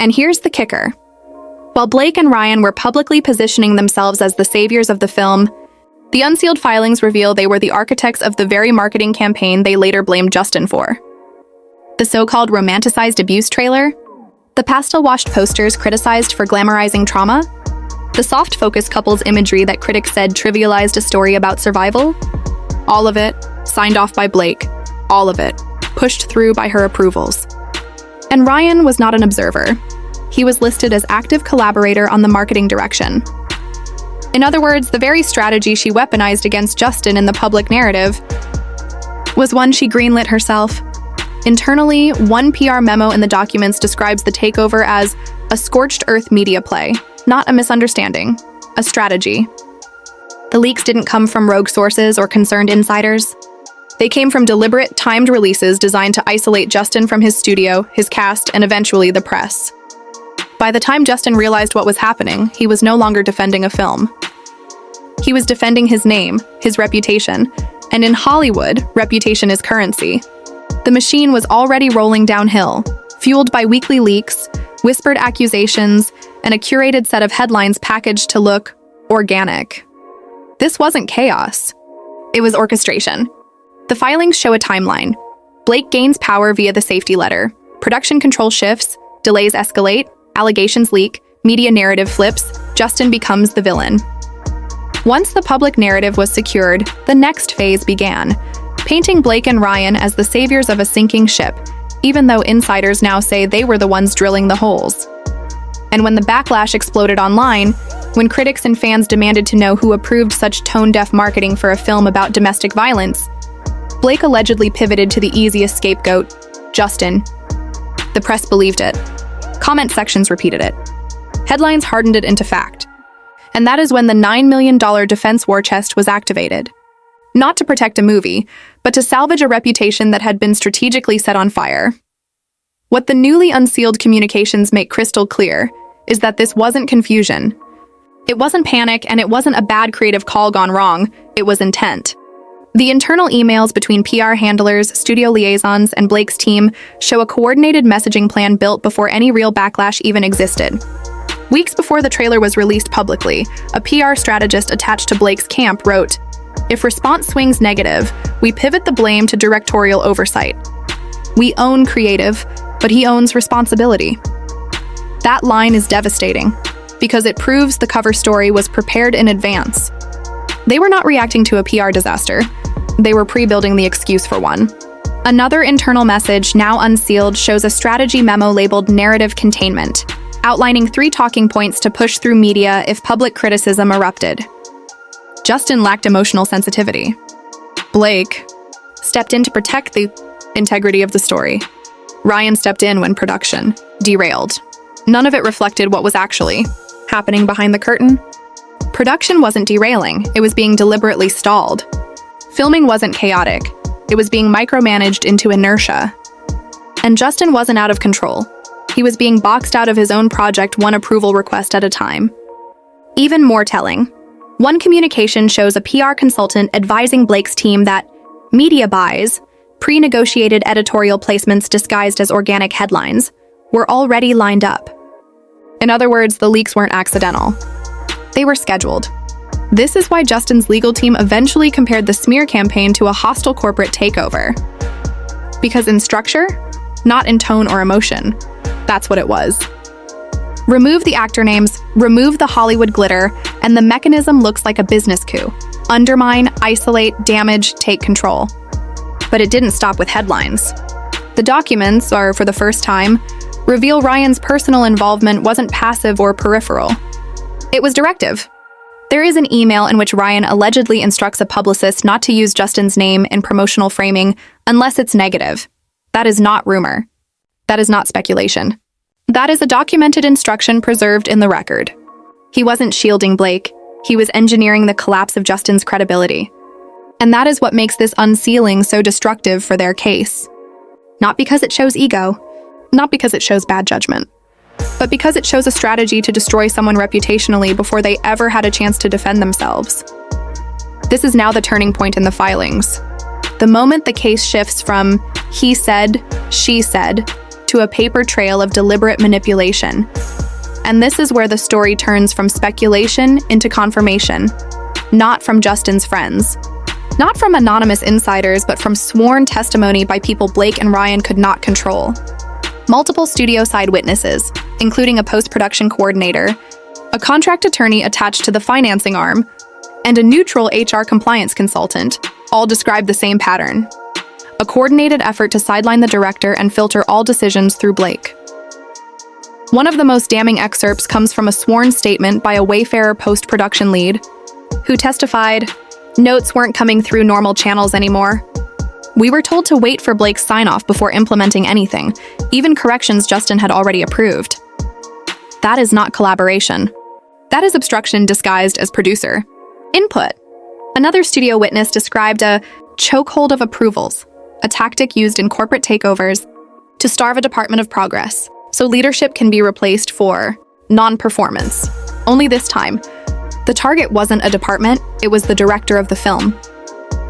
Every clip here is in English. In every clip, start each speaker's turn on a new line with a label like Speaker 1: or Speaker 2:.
Speaker 1: And here's the kicker. While Blake and Ryan were publicly positioning themselves as the saviors of the film, the unsealed filings reveal they were the architects of the very marketing campaign they later blamed Justin for. The so-called romanticized abuse trailer, the pastel-washed posters criticized for glamorizing trauma, the soft-focus couple's imagery that critics said trivialized a story about survival, all of it signed off by Blake, all of it pushed through by her approvals. And Ryan was not an observer. He was listed as active collaborator on the marketing direction. In other words, the very strategy she weaponized against Justin in the public narrative was one she greenlit herself. Internally, one PR memo in the documents describes the takeover as a scorched earth media play, not a misunderstanding, a strategy. The leaks didn't come from rogue sources or concerned insiders. They came from deliberate, timed releases designed to isolate Justin from his studio, his cast, and eventually the press. By the time Justin realized what was happening, he was no longer defending a film. He was defending his name, his reputation, and in Hollywood, reputation is currency. The machine was already rolling downhill, fueled by weekly leaks, whispered accusations, and a curated set of headlines packaged to look organic. This wasn't chaos. It was orchestration. The filings show a timeline. Blake gains power via the safety letter. Production control shifts, delays escalate, allegations leak, media narrative flips, Justin becomes the villain. Once the public narrative was secured, the next phase began, painting Blake and Ryan as the saviors of a sinking ship, even though insiders now say they were the ones drilling the holes. And when the backlash exploded online, when critics and fans demanded to know who approved such tone-deaf marketing for a film about domestic violence, Blake allegedly pivoted to the easiest scapegoat, Justin. The press believed it. Comment sections repeated it. Headlines hardened it into fact. And that is when the $9 million defense war chest was activated. Not to protect a movie, but to salvage a reputation that had been strategically set on fire. What the newly unsealed communications make crystal clear is that this wasn't confusion. It wasn't panic, and it wasn't a bad creative call gone wrong. It was intent. The internal emails between PR handlers, studio liaisons, and Blake's team show a coordinated messaging plan built before any real backlash even existed. Weeks before the trailer was released publicly, a PR strategist attached to Blake's camp wrote, "If response swings negative, we pivot the blame to directorial oversight. We own creative, but he owns responsibility." That line is devastating, because it proves the cover story was prepared in advance. They were not reacting to a PR disaster. They were pre-building the excuse for one. Another internal message, now unsealed, shows a strategy memo labeled narrative containment, outlining 3 talking points to push through media if public criticism erupted. Justin lacked emotional sensitivity. Blake stepped in to protect the integrity of the story. Ryan stepped in when production derailed. None of it reflected what was actually happening behind the curtain. Production wasn't derailing, it was being deliberately stalled. Filming wasn't chaotic, it was being micromanaged into inertia. And Justin wasn't out of control. He was being boxed out of his own project one approval request at a time. Even more telling, one communication shows a PR consultant advising Blake's team that media buys, pre-negotiated editorial placements disguised as organic headlines, were already lined up. In other words, the leaks weren't accidental. They were scheduled. This is why Justin's legal team eventually compared the smear campaign to a hostile corporate takeover. Because in structure, not in tone or emotion, that's what it was. Remove the actor names, remove the Hollywood glitter, and the mechanism looks like a business coup. Undermine, isolate, damage, take control. But it didn't stop with headlines. The documents, or for the first time, reveal Ryan's personal involvement wasn't passive or peripheral. It was directive. There is an email in which Ryan allegedly instructs a publicist not to use Justin's name in promotional framing unless it's negative. That is not rumor. That is not speculation. That is a documented instruction preserved in the record. He wasn't shielding Blake. He was engineering the collapse of Justin's credibility. And that is what makes this unsealing so destructive for their case. Not because it shows ego, not because it shows bad judgment, but because it shows a strategy to destroy someone reputationally before they ever had a chance to defend themselves. This is now the turning point in the filings. The moment the case shifts from he said, she said, to a paper trail of deliberate manipulation. And this is where the story turns from speculation into confirmation, not from Justin's friends. Not from anonymous insiders, but from sworn testimony by people Blake and Ryan could not control. Multiple studio-side witnesses, including a post-production coordinator, a contract attorney attached to the financing arm, and a neutral HR compliance consultant, all describe the same pattern. A coordinated effort to sideline the director and filter all decisions through Blake. One of the most damning excerpts comes from a sworn statement by a Wayfarer post-production lead, who testified, "Notes weren't coming through normal channels anymore. We were told to wait for Blake's sign-off before implementing anything, even corrections Justin had already approved." That is not collaboration. That is obstruction disguised as producer input. Another studio witness described a chokehold of approvals, a tactic used in corporate takeovers to starve a department of progress, so leadership can be replaced for non-performance. Only this time, the target wasn't a department, it was the director of the film.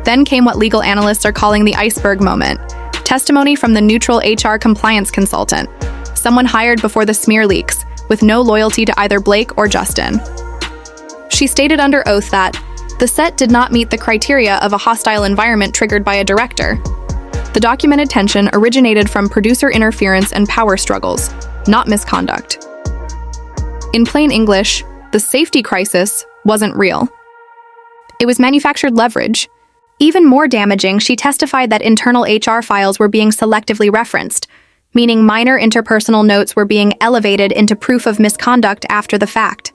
Speaker 1: Then came what legal analysts are calling the iceberg moment, testimony from the neutral HR compliance consultant, someone hired before the smear leaks, with no loyalty to either Blake or Justin. She stated under oath that the set did not meet the criteria of a hostile environment triggered by a director. The documented tension originated from producer interference and power struggles, not misconduct. In plain English, the safety crisis wasn't real. It was manufactured leverage. Even more damaging, she testified that internal HR files were being selectively referenced, meaning minor interpersonal notes were being elevated into proof of misconduct after the fact.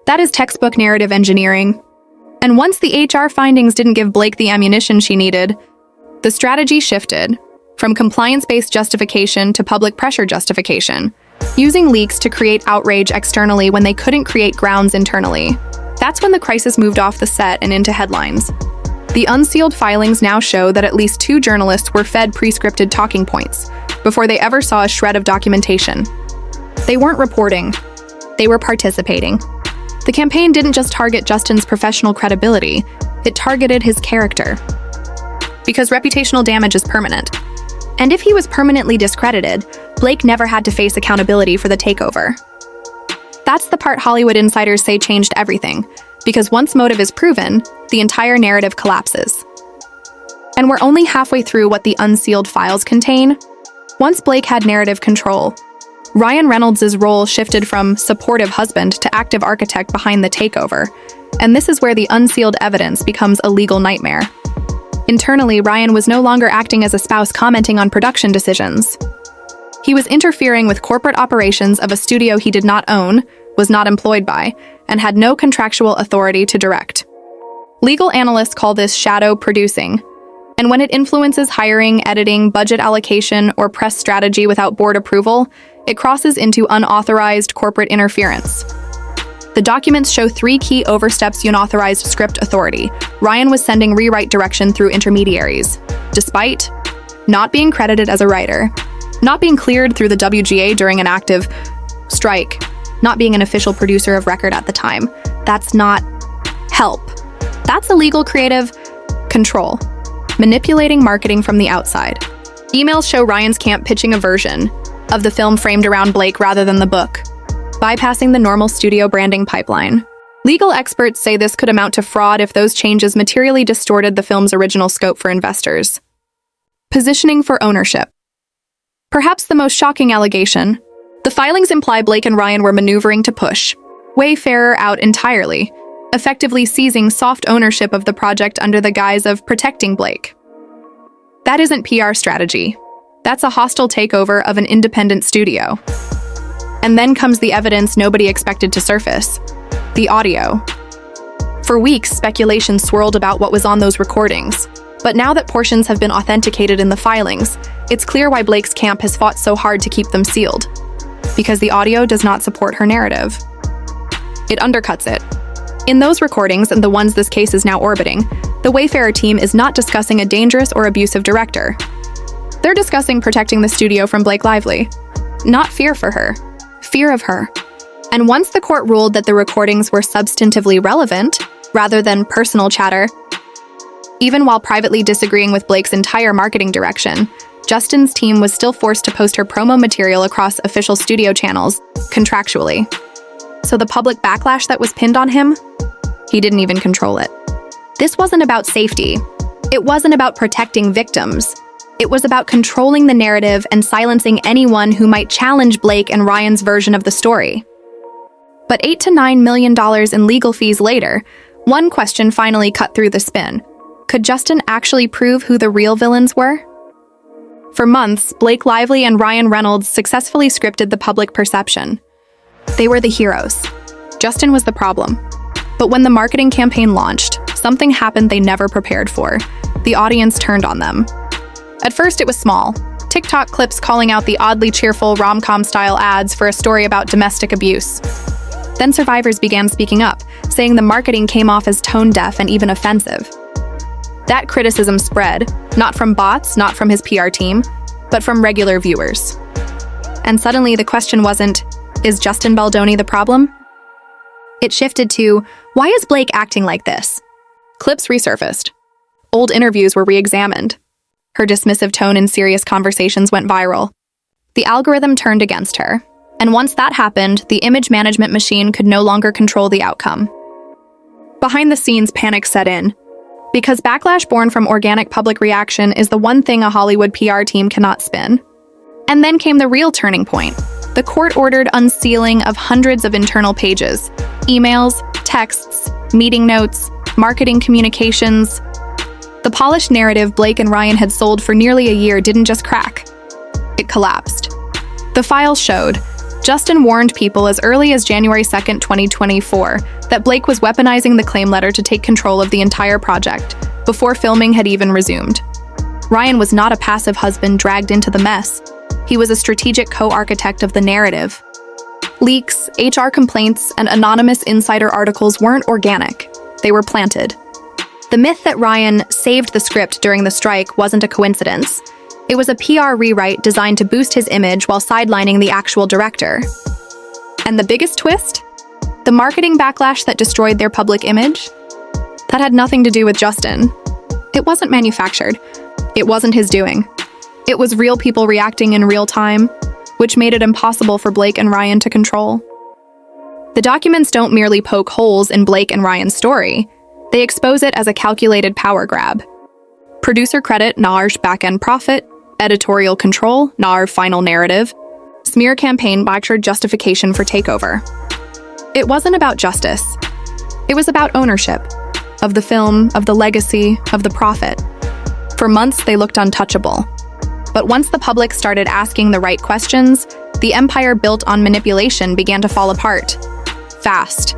Speaker 1: That is textbook narrative engineering. And once the HR findings didn't give Blake the ammunition she needed, the strategy shifted from compliance-based justification to public pressure justification, using leaks to create outrage externally when they couldn't create grounds internally. That's when the crisis moved off the set and into headlines. The unsealed filings now show that at least 2 journalists were fed pre-scripted talking points before they ever saw a shred of documentation. They weren't reporting, they were participating. The campaign didn't just target Justin's professional credibility, it targeted his character. Because reputational damage is permanent. And if he was permanently discredited, Blake never had to face accountability for the takeover. That's the part Hollywood insiders say changed everything, because once motive is proven, the entire narrative collapses. And we're only halfway through what the unsealed files contain. Once Blake had narrative control, Ryan Reynolds' role shifted from supportive husband to active architect behind the takeover, and this is where the unsealed evidence becomes a legal nightmare. Internally, Ryan was no longer acting as a spouse commenting on production decisions. He was interfering with corporate operations of a studio he did not own, was not employed by, and had no contractual authority to direct. Legal analysts call this shadow producing, and when it influences hiring, editing, budget allocation, or press strategy without board approval, it crosses into unauthorized corporate interference. The documents show 3 key oversteps unauthorized script authority. Ryan was sending rewrite direction through intermediaries, despite not being credited as a writer, not being cleared through the WGA during an active strike, not being an official producer of record at the time. That's not help. That's illegal creative control, manipulating marketing from the outside. Emails show Ryan's camp pitching a version of the film framed around Blake rather than the book, bypassing the normal studio branding pipeline. Legal experts say this could amount to fraud if those changes materially distorted the film's original scope for investors. Positioning for ownership. Perhaps the most shocking allegation, the filings imply Blake and Ryan were maneuvering to push Wayfarer out entirely, effectively seizing soft ownership of the project under the guise of protecting Blake. That isn't PR strategy. That's a hostile takeover of an independent studio. And then comes the evidence nobody expected to surface, the audio. For weeks, speculation swirled about what was on those recordings. But now that portions have been authenticated in the filings, it's clear why Blake's camp has fought so hard to keep them sealed. Because the audio does not support her narrative. It undercuts it. In those recordings, and the ones this case is now orbiting, the Wayfarer team is not discussing a dangerous or abusive director. They're discussing protecting the studio from Blake Lively. Not fear for her. Fear of her. And once the court ruled that the recordings were substantively relevant, rather than personal chatter, even while privately disagreeing with Blake's entire marketing direction, Justin's team was still forced to post her promo material across official studio channels, contractually. So the public backlash that was pinned on him, he didn't even control it. This wasn't about safety. It wasn't about protecting victims. It was about controlling the narrative and silencing anyone who might challenge Blake and Ryan's version of the story. But $8 to $9 million in legal fees later, one question finally cut through the spin. Could Justin actually prove who the real villains were? For months, Blake Lively and Ryan Reynolds successfully scripted the public perception. They were the heroes. Justin was the problem. But when the marketing campaign launched, something happened they never prepared for. The audience turned on them. At first, it was small. TikTok clips calling out the oddly cheerful rom-com-style ads for a story about domestic abuse. Then survivors began speaking up, saying the marketing came off as tone-deaf and even offensive. That criticism spread, not from bots, not from his PR team, but from regular viewers. And suddenly the question wasn't, is Justin Baldoni the problem? It shifted to, why is Blake acting like this? Clips resurfaced. Old interviews were re-examined. Her dismissive tone in serious conversations went viral. The algorithm turned against her. And once that happened, the image management machine could no longer control the outcome. Behind the scenes, panic set in. Because backlash born from organic public reaction is the one thing a Hollywood PR team cannot spin. And then came the real turning point. The court-ordered unsealing of hundreds of internal pages, emails, texts, meeting notes, marketing communications. The polished narrative Blake and Ryan had sold for nearly a year didn't just crack. It collapsed. The files showed Justin warned people as early as January 2, 2024, that Blake was weaponizing the claim letter to take control of the entire project, before filming had even resumed. Ryan was not a passive husband dragged into the mess. He was a strategic co-architect of the narrative. Leaks, HR complaints, and anonymous insider articles weren't organic. They were planted. The myth that Ryan saved the script during the strike wasn't a coincidence. It was a PR rewrite designed to boost his image while sidelining the actual director. And the biggest twist? The marketing backlash that destroyed their public image? That had nothing to do with Justin. It wasn't manufactured. It wasn't his doing. It was real people reacting in real time, which made it impossible for Blake and Ryan to control. The documents don't merely poke holes in Blake and Ryan's story. They expose it as a calculated power grab. Producer credit, NAR's back-end profit. Editorial control, NAR final narrative. Smear campaign lectured justification for takeover. It wasn't about justice. It was about ownership. Of the film, of the legacy, of the profit. For months, they looked untouchable. But once the public started asking the right questions, the empire built on manipulation began to fall apart. Fast.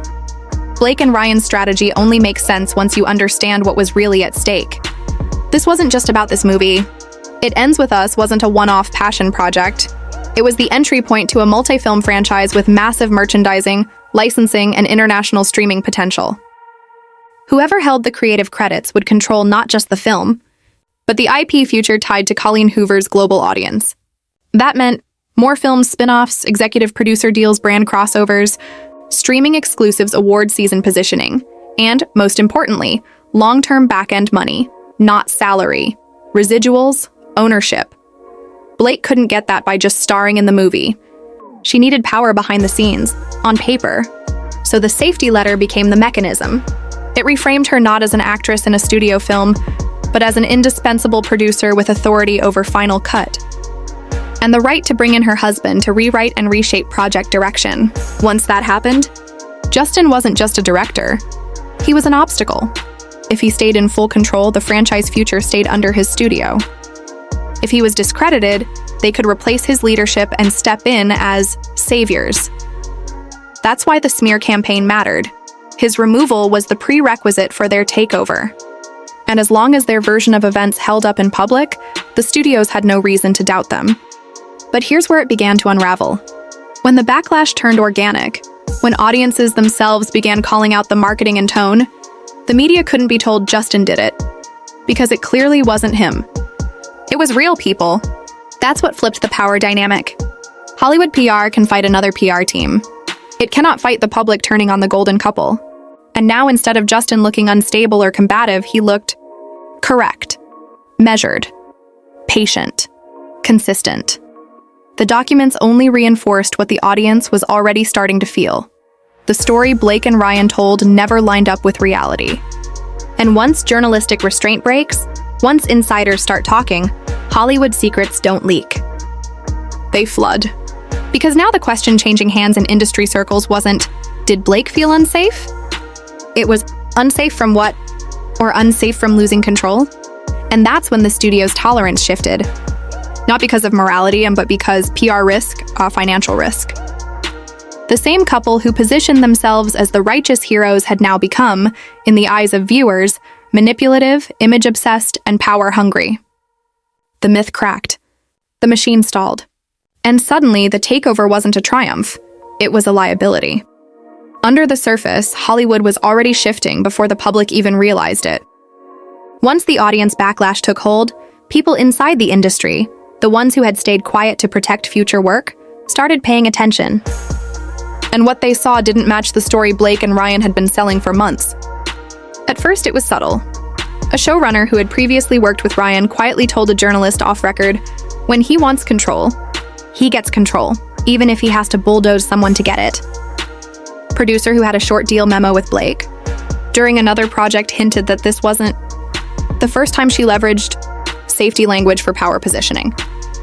Speaker 1: Blake and Ryan's strategy only makes sense once you understand what was really at stake. This wasn't just about this movie. It Ends With Us wasn't a one-off passion project. It was the entry point to a multi-film franchise with massive merchandising, licensing, and international streaming potential. Whoever held the creative credits would control not just the film, but the IP future tied to Colleen Hoover's global audience. That meant more films, spin-offs, executive producer deals, brand crossovers, streaming exclusives, award season positioning, and, most importantly, long-term back-end money, not salary, residuals, ownership. Blake couldn't get that by just starring in the movie. She needed power behind the scenes, on paper. So the safety letter became the mechanism. It reframed her not as an actress in a studio film, but as an indispensable producer with authority over final cut. And the right to bring in her husband to rewrite and reshape project direction. Once that happened, Justin wasn't just a director. He was an obstacle. If he stayed in full control, the franchise future stayed under his studio. If he was discredited, they could replace his leadership and step in as saviors. That's why the smear campaign mattered. His removal was the prerequisite for their takeover. And as long as their version of events held up in public, the studios had no reason to doubt them. But here's where it began to unravel. When the backlash turned organic, when audiences themselves began calling out the marketing and tone, the media couldn't be told Justin did it, because it clearly wasn't him. It was real people. That's what flipped the power dynamic. Hollywood PR can fight another PR team. It cannot fight the public turning on the golden couple. And now instead of Justin looking unstable or combative, he looked correct, measured, patient. consistent. The documents only reinforced what the audience was already starting to feel. The story Blake and Ryan told never lined up with reality. And once journalistic restraint breaks, once insiders start talking, Hollywood secrets don't leak. They flood. Because now the question changing hands in industry circles wasn't, did Blake feel unsafe? It was, unsafe from what? Or unsafe from losing control? And that's when the studio's tolerance shifted. Not because of morality, but because PR risk, financial risk. The same couple who positioned themselves as the righteous heroes had now become, in the eyes of viewers, manipulative, image-obsessed, and power-hungry. The myth cracked. The machine stalled. And suddenly, the takeover wasn't a triumph. It was a liability. Under the surface, Hollywood was already shifting before the public even realized it. Once the audience backlash took hold, people inside the industry, the ones who had stayed quiet to protect future work, started paying attention. And what they saw didn't match the story Blake and Ryan had been selling for months. At first, it was subtle. A showrunner who had previously worked with Ryan quietly told a journalist off record, when he wants control, he gets control, even if he has to bulldoze someone to get it. Producer who had a short deal memo with Blake, during another project hinted that this wasn't the first time she leveraged safety language for power positioning.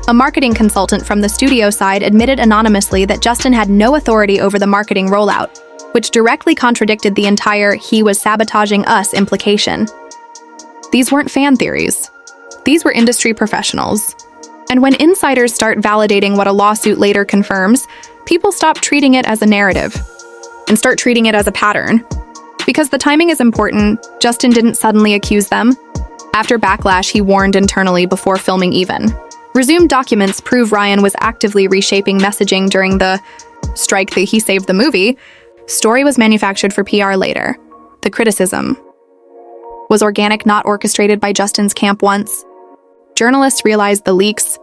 Speaker 1: A marketing consultant from the studio side admitted anonymously that Justin had no authority over the marketing rollout, which directly contradicted the entire "he was sabotaging us" implication. These weren't fan theories. These were industry professionals. And when insiders start validating what a lawsuit later confirms, people stop treating it as a narrative and start treating it as a pattern. Because the timing is important, Justin didn't suddenly accuse them. After backlash, he warned internally before filming even. Resumed documents prove Ryan was actively reshaping messaging during the strike that he saved the movie. Story was manufactured for PR later. The criticism was organic, not orchestrated by Justin's camp once. Journalists realized the leaks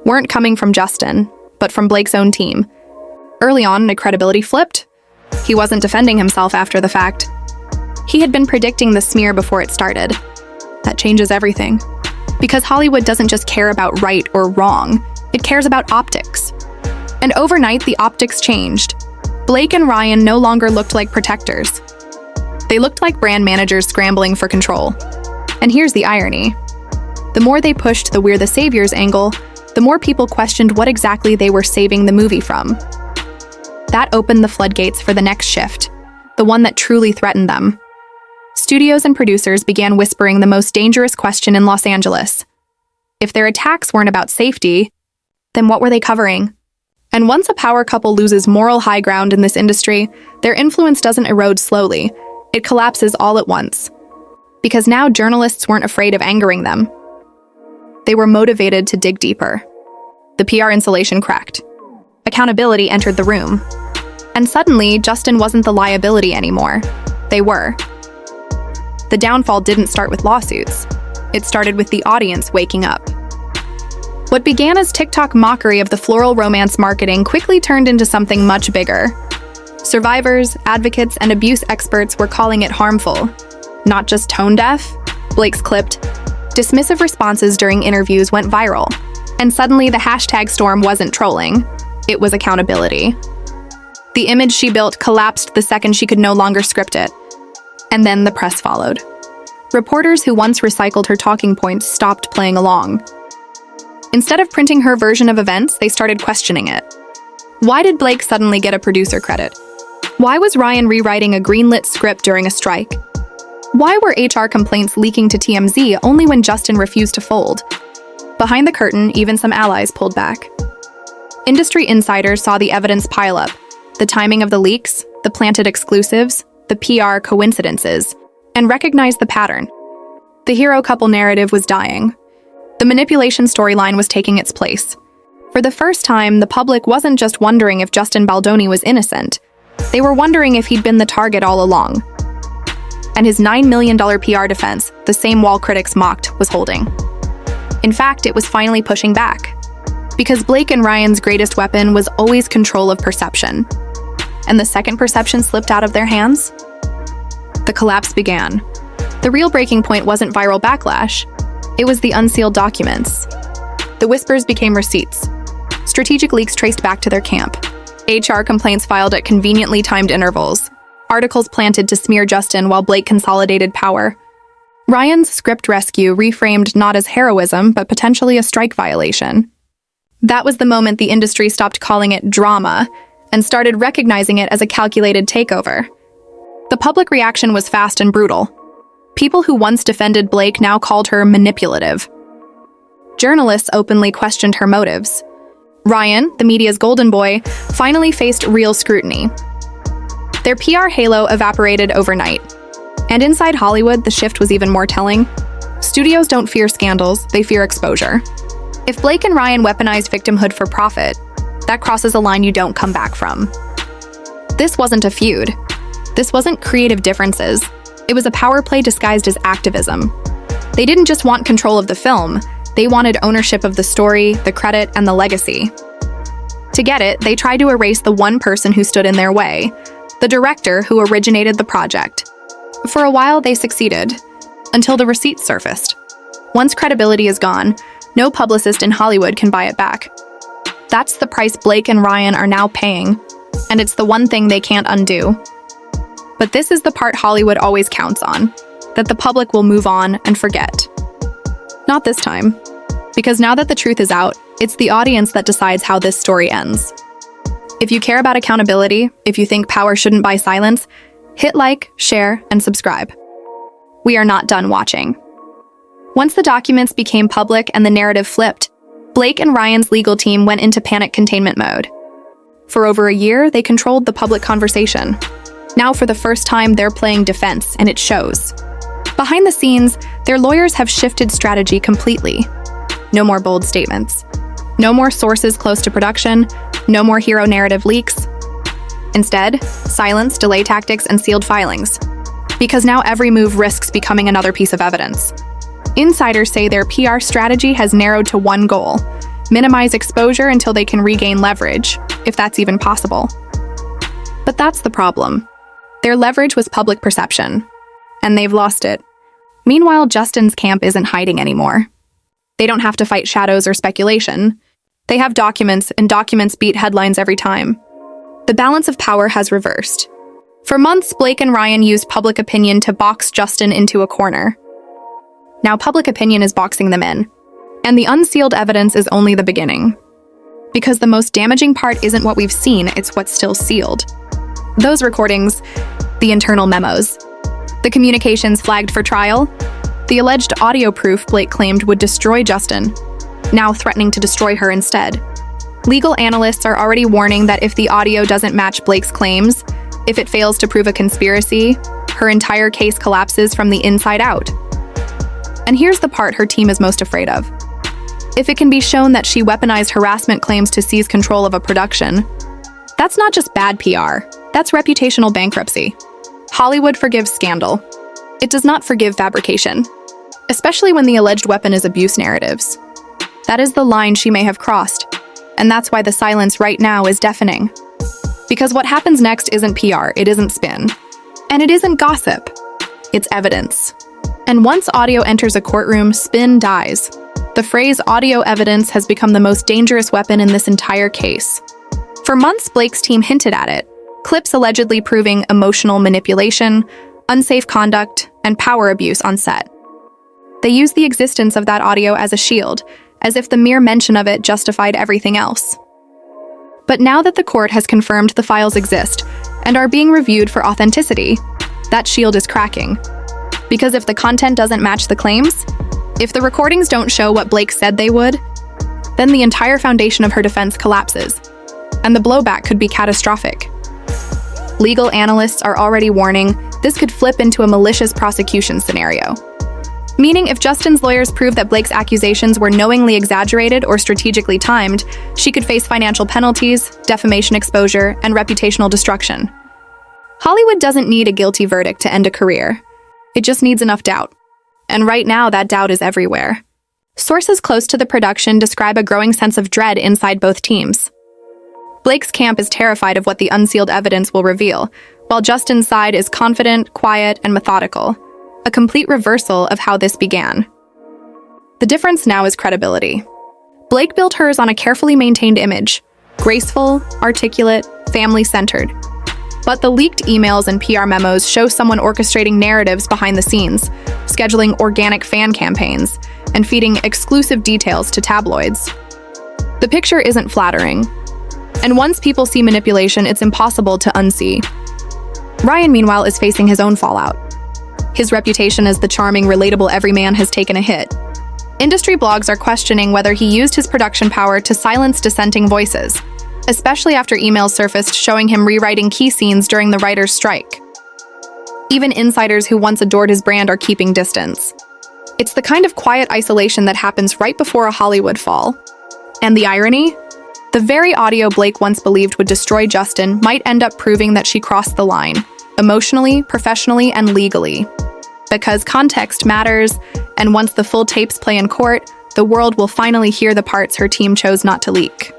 Speaker 1: weren't coming from Justin, but from Blake's own team. Early on, the credibility flipped. He wasn't defending himself after the fact. He had been predicting the smear before it started. That changes everything. Because Hollywood doesn't just care about right or wrong, it cares about optics. And overnight, the optics changed. Blake and Ryan no longer looked like protectors. They looked like brand managers scrambling for control. And here's the irony. The more they pushed the "we're the saviors" angle, the more people questioned what exactly they were saving the movie from. That opened the floodgates for the next shift, the one that truly threatened them. Studios and producers began whispering the most dangerous question in Los Angeles. If their attacks weren't about safety, then what were they covering? And once a power couple loses moral high ground in this industry, their influence doesn't erode slowly. It collapses all at once. Because now journalists weren't afraid of angering them. They were motivated to dig deeper. The PR insulation cracked. Accountability entered the room. And suddenly, Justin wasn't the liability anymore. They were. The downfall didn't start with lawsuits. It started with the audience waking up. What began as TikTok mockery of the floral romance marketing quickly turned into something much bigger. Survivors, advocates, and abuse experts were calling it harmful. Not just tone deaf, Blake's clipped. Dismissive responses during interviews went viral. And suddenly the hashtag storm wasn't trolling. It was accountability. The image she built collapsed the second she could no longer script it. And then the press followed. Reporters who once recycled her talking points stopped playing along. Instead of printing her version of events, they started questioning it. Why did Blake suddenly get a producer credit? Why was Ryan rewriting a greenlit script during a strike? Why were HR complaints leaking to TMZ only when Justin refused to fold? Behind the curtain, even some allies pulled back. Industry insiders saw the evidence pile up, the timing of the leaks, the planted exclusives, the PR coincidences, and recognized the pattern. The hero couple narrative was dying. The manipulation storyline was taking its place. For the first time, the public wasn't just wondering if Justin Baldoni was innocent. They were wondering if he'd been the target all along. And his $9 million PR defense, the same wall critics mocked, was holding. In fact, it was finally pushing back. Because Blake and Ryan's greatest weapon was always control of perception. And the second perception slipped out of their hands, the collapse began. The real breaking point wasn't viral backlash. It was the unsealed documents. The whispers became receipts. Strategic leaks traced back to their camp. HR complaints filed at conveniently timed intervals. Articles planted to smear Justin while Blake consolidated power. Ryan's script rescue reframed not as heroism, but potentially a strike violation. That was the moment the industry stopped calling it drama and started recognizing it as a calculated takeover. The public reaction was fast and brutal. People who once defended Blake now called her manipulative. Journalists openly questioned her motives. Ryan, the media's golden boy, finally faced real scrutiny. Their PR halo evaporated overnight. And inside Hollywood, the shift was even more telling. Studios don't fear scandals, they fear exposure. If Blake and Ryan weaponized victimhood for profit, that crosses a line you don't come back from. This wasn't a feud. This wasn't creative differences. It was a power play disguised as activism. They didn't just want control of the film, they wanted ownership of the story, the credit, and the legacy. To get it, they tried to erase the one person who stood in their way, the director who originated the project. For a while, they succeeded, until the receipts surfaced. Once credibility is gone, no publicist in Hollywood can buy it back. That's the price Blake and Ryan are now paying, and it's the one thing they can't undo. But this is the part Hollywood always counts on, that the public will move on and forget. Not this time, because now that the truth is out, it's the audience that decides how this story ends. If you care about accountability, if you think power shouldn't buy silence, hit like, share, and subscribe. We are not done watching. Once the documents became public and the narrative flipped, Blake and Ryan's legal team went into panic containment mode. For over a year, they controlled the public conversation. Now, for the first time, they're playing defense, and it shows. Behind the scenes, their lawyers have shifted strategy completely. No more bold statements. No more sources close to production. No more hero narrative leaks. Instead, silence, delay tactics, and sealed filings. Because now every move risks becoming another piece of evidence. Insiders say their PR strategy has narrowed to one goal: minimize exposure until they can regain leverage, if that's even possible. But that's the problem. Their leverage was public perception, and they've lost it. Meanwhile, Justin's camp isn't hiding anymore. They don't have to fight shadows or speculation. They have documents, and documents beat headlines every time. The balance of power has reversed. For months, Blake and Ryan used public opinion to box Justin into a corner. Now public opinion is boxing them in. And the unsealed evidence is only the beginning. Because the most damaging part isn't what we've seen, it's what's still sealed. Those recordings, the internal memos, the communications flagged for trial, the alleged audio proof Blake claimed would destroy Justin, now threatening to destroy her instead. Legal analysts are already warning that if the audio doesn't match Blake's claims, if it fails to prove a conspiracy, her entire case collapses from the inside out. And here's the part her team is most afraid of. If it can be shown that she weaponized harassment claims to seize control of a production, that's not just bad PR, that's reputational bankruptcy. Hollywood forgives scandal. It does not forgive fabrication, especially when the alleged weapon is abuse narratives. That is the line she may have crossed, and that's why the silence right now is deafening. Because what happens next isn't PR, it isn't spin, and it isn't gossip, it's evidence. And once audio enters a courtroom, spin dies. The phrase audio evidence has become the most dangerous weapon in this entire case. For months, Blake's team hinted at it, clips allegedly proving emotional manipulation, unsafe conduct, and power abuse on set. They used the existence of that audio as a shield, as if the mere mention of it justified everything else. But now that the court has confirmed the files exist and are being reviewed for authenticity, that shield is cracking. Because if the content doesn't match the claims, if the recordings don't show what Blake said they would, then the entire foundation of her defense collapses, and the blowback could be catastrophic. Legal analysts are already warning this could flip into a malicious prosecution scenario. Meaning if Justin's lawyers prove that Blake's accusations were knowingly exaggerated or strategically timed, she could face financial penalties, defamation exposure, and reputational destruction. Hollywood doesn't need a guilty verdict to end a career. It just needs enough doubt. And right now, that doubt is everywhere. Sources close to the production describe a growing sense of dread inside both teams. Blake's camp is terrified of what the unsealed evidence will reveal, while Justin's side is confident, quiet, and methodical. A complete reversal of how this began. The difference now is credibility. Blake built hers on a carefully maintained image, graceful, articulate, family-centered. But the leaked emails and PR memos show someone orchestrating narratives behind the scenes, scheduling organic fan campaigns, and feeding exclusive details to tabloids. The picture isn't flattering, and once people see manipulation, it's impossible to unsee. Ryan, meanwhile, is facing his own fallout. His reputation as the charming, relatable everyman has taken a hit. Industry blogs are questioning whether he used his production power to silence dissenting voices, especially after emails surfaced showing him rewriting key scenes during the writers' strike. Even insiders who once adored his brand are keeping distance. It's the kind of quiet isolation that happens right before a Hollywood fall. And the irony? The very audio Blake once believed would destroy Justin might end up proving that she crossed the line, emotionally, professionally, and legally. Because context matters, and once the full tapes play in court, the world will finally hear the parts her team chose not to leak.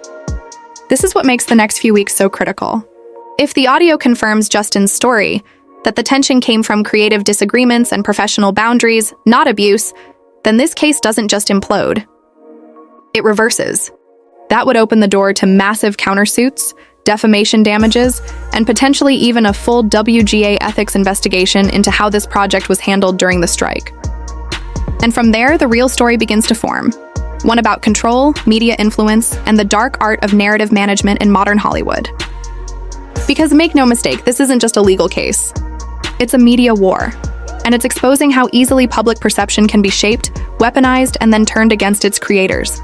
Speaker 1: This is what makes the next few weeks so critical. If the audio confirms Justin's story, that the tension came from creative disagreements and professional boundaries, not abuse, then this case doesn't just implode. It reverses. That would open the door to massive countersuits, defamation damages, and potentially even a full WGA ethics investigation into how this project was handled during the strike. And from there, the real story begins to form. One about control, media influence, and the dark art of narrative management in modern Hollywood. Because make no mistake, this isn't just a legal case. It's a media war, and it's exposing how easily public perception can be shaped, weaponized, and then turned against its creators.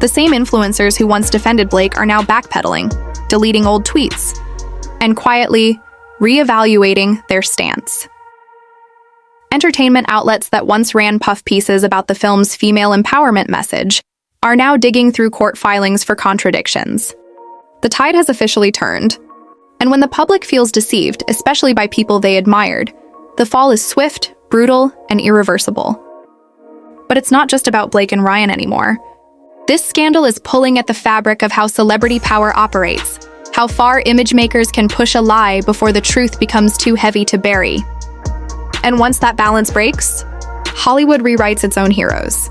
Speaker 1: The same influencers who once defended Blake are now backpedaling, deleting old tweets, and quietly reevaluating their stance. Entertainment outlets that once ran puff pieces about the film's female empowerment message are now digging through court filings for contradictions. The tide has officially turned, and when the public feels deceived, especially by people they admired, the fall is swift, brutal, and irreversible. But it's not just about Blake and Ryan anymore. This scandal is pulling at the fabric of how celebrity power operates, how far image makers can push a lie before the truth becomes too heavy to bury. And once that balance breaks, Hollywood rewrites its own heroes.